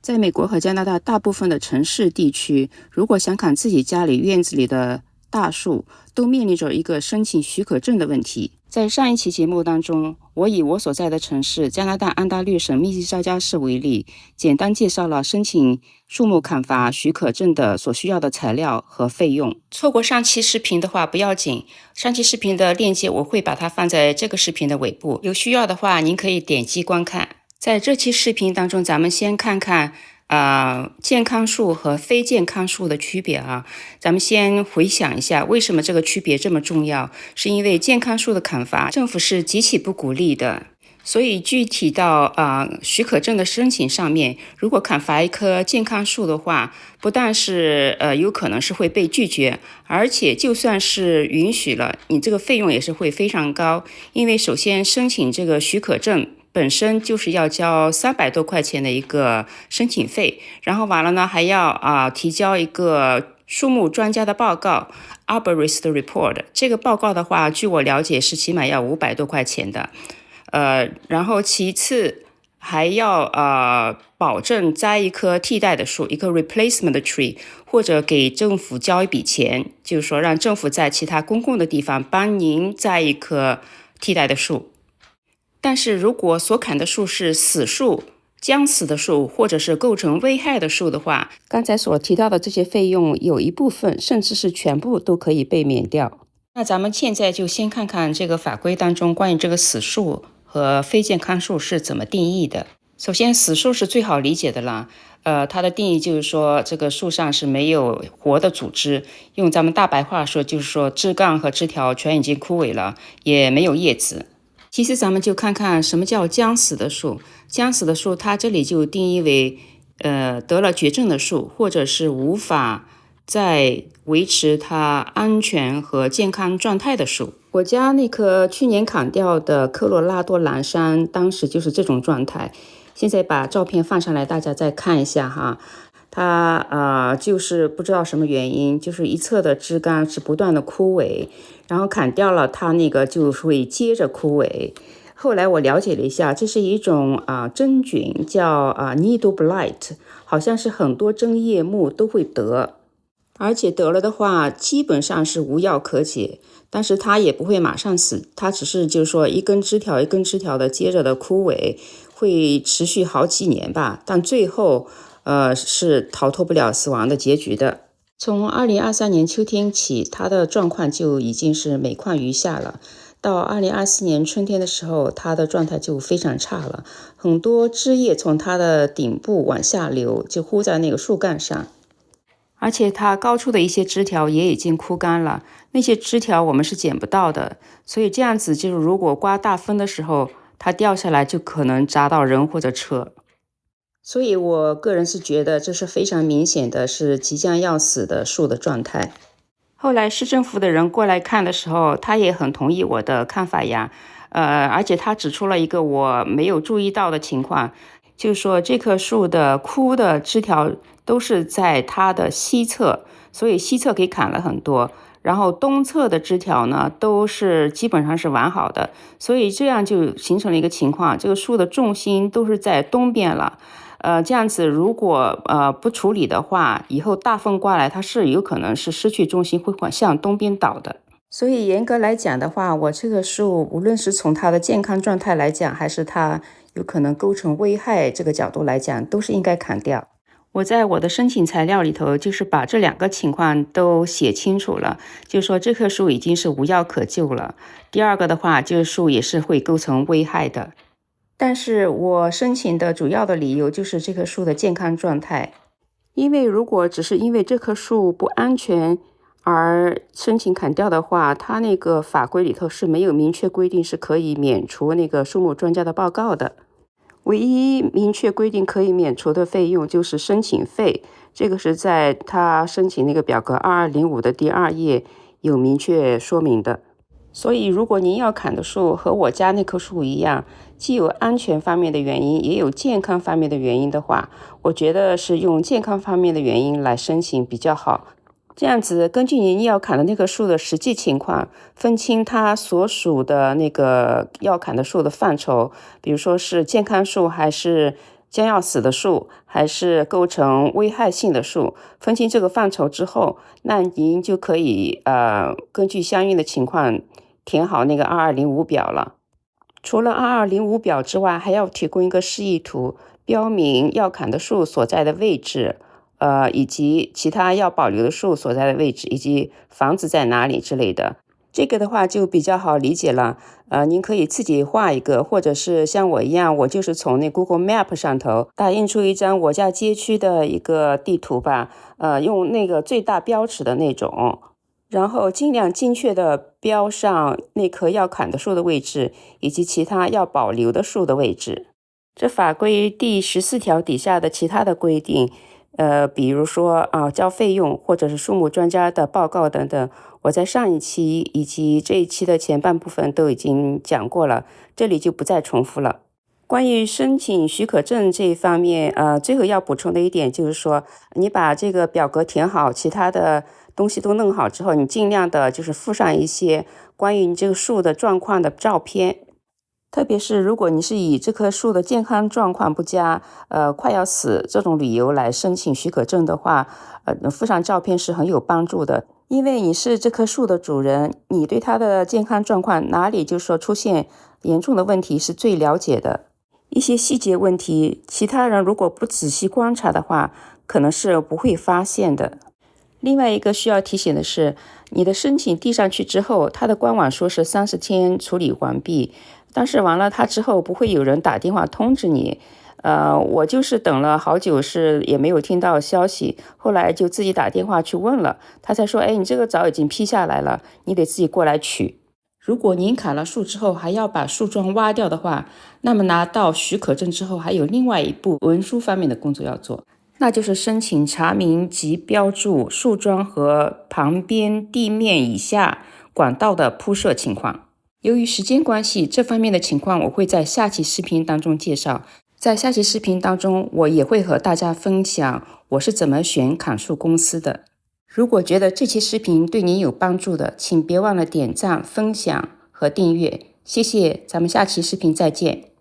在美国和加拿大大部分的城市地区，如果想砍自己家里院子里的大树，都面临着一个申请许可证的问题。在上一期节目当中，我以我所在的城市加拿大安大略省密西沙加市为例，简单介绍了申请树木砍伐许可证的所需要的材料和费用。错过上期视频的话不要紧，上期视频的链接我会把它放在这个视频的尾部，有需要的话您可以点击观看。在这期视频当中，咱们先看看健康树和非健康树的区别啊。咱们先回想一下，为什么这个区别这么重要？是因为健康树的砍伐，政府是极其不鼓励的。所以具体到许可证的申请上面，如果砍伐一棵健康树的话，不但是有可能是会被拒绝，而且就算是允许了，你这个费用也是会非常高。因为首先申请这个许可证本身就是要交300多块钱的一个申请费，然后完了呢还要提交一个树木专家的报告 Arborist Report， 这个报告的话据我了解是起码要500多块钱的。然后其次还要保证栽一棵替代的树，一个 replacement tree， 或者给政府交一笔钱，就是说让政府在其他公共的地方帮您栽一棵替代的树。但是如果所砍的树是死树、将死的树，或者是构成危害的树的话，刚才所提到的这些费用有一部分甚至是全部都可以被免掉。那咱们现在就先看看这个法规当中关于这个死树和非健康树是怎么定义的。首先死树是最好理解的啦，它的定义就是说这个树上是没有活的组织，用咱们大白话说就是说枝干和枝条全已经枯萎了，也没有叶子。其实咱们就看看什么叫将死的树。将死的树它这里就定义为得了绝症的树，或者是无法再维持它安全和健康状态的树。我家那棵去年砍掉的科罗拉多蓝杉当时就是这种状态，现在把照片放上来大家再看一下哈。它就是不知道什么原因，就是一侧的枝干是不断的枯萎，然后砍掉了它那个就会接着枯萎。后来我了解了一下，这是一种真菌叫needle blight， 好像是很多针叶木都会得，而且得了的话基本上是无药可解，但是它也不会马上死，它只是就是说一根枝条一根枝条的接着的枯萎，会持续好几年吧，但最后是逃脱不了死亡的结局的。从2023年秋天起，它的状况就已经是每况愈下了。到2024年春天的时候，它的状态就非常差了，很多枝叶从它的顶部往下流，就糊在那个树干上，而且它高处的一些枝条也已经枯干了，那些枝条我们是捡不到的，所以这样子就是如果刮大风的时候，它掉下来就可能砸到人或者车。所以我个人是觉得这是非常明显的是即将要死的树的状态。后来市政府的人过来看的时候，他也很同意我的看法呀，而且他指出了一个我没有注意到的情况，就是说这棵树的枯的枝条都是在它的西侧，所以西侧给砍了很多，然后东侧的枝条呢都是基本上是完好的，所以这样就形成了一个情况，这个树的重心都是在东边了。这样子如果不处理的话，以后大风刮来它是有可能是失去重心会向东边倒的。所以严格来讲的话，我这个树无论是从它的健康状态来讲，还是它有可能构成危害这个角度来讲，都是应该砍掉。我在我的申请材料里头就是把这2个情况都写清楚了，就是说这棵树已经是无药可救了，第二个的话这个树也是会构成危害的。但是我申请的主要的理由就是这棵树的健康状态，因为如果只是因为这棵树不安全而申请砍掉的话，它那个法规里头是没有明确规定是可以免除那个树木专家的报告的，唯一明确规定可以免除的费用就是申请费，这个是在他申请那个表格2205的第2页有明确说明的。所以如果您要砍的树和我家那棵树一样，既有安全方面的原因，也有健康方面的原因的话，我觉得是用健康方面的原因来申请比较好。这样子根据您要砍的那棵树的实际情况，分清它所属的那个要砍的树的范畴，比如说是健康树还是将要死的树，还是构成危害性的树。分清这个范畴之后，那您就可以根据相应的情况填好那个2205表了。除了2205表之外，还要提供一个示意图，标明要砍的树所在的位置，以及其他要保留的树所在的位置，以及房子在哪里之类的。这个的话就比较好理解了，您可以自己画一个，或者是像我一样，我就是从那 Google Map 上头打印出一张我家街区的一个地图吧，用那个最大标尺的那种，然后尽量精确的标上那棵要砍的树的位置，以及其他要保留的树的位置。这法规第14条底下的其他的规定，比如说交费用或者是树木专家的报告等等，我在上一期以及这一期的前半部分都已经讲过了，这里就不再重复了。关于申请许可证这一方面，最后要补充的一点就是说，你把这个表格填好，其他的东西都弄好之后，你尽量的就是附上一些关于你这个树的状况的照片。特别是如果你是以这棵树的健康状况不佳，快要死这种理由来申请许可证的话，附上照片是很有帮助的。因为你是这棵树的主人，你对它的健康状况哪里就是说出现严重的问题是最了解的。一些细节问题，其他人如果不仔细观察的话，可能是不会发现的。另外一个需要提醒的是，你的申请递上去之后，它的官网说是30天处理完毕，但是完了它之后不会有人打电话通知你。我就是等了好久是也没有听到消息，后来就自己打电话去问了，他才说，你这个早已经批下来了，你得自己过来取。如果您砍了树之后还要把树桩挖掉的话，那么拿到许可证之后还有另外一步文书方面的工作要做，那就是申请查明及标注树桩和旁边地面以下管道的铺设情况。由于时间关系，这方面的情况我会在下期视频当中介绍。在下期视频当中，我也会和大家分享我是怎么选砍树公司的。如果觉得这期视频对您有帮助的，请别忘了点赞、分享和订阅。谢谢，咱们下期视频再见。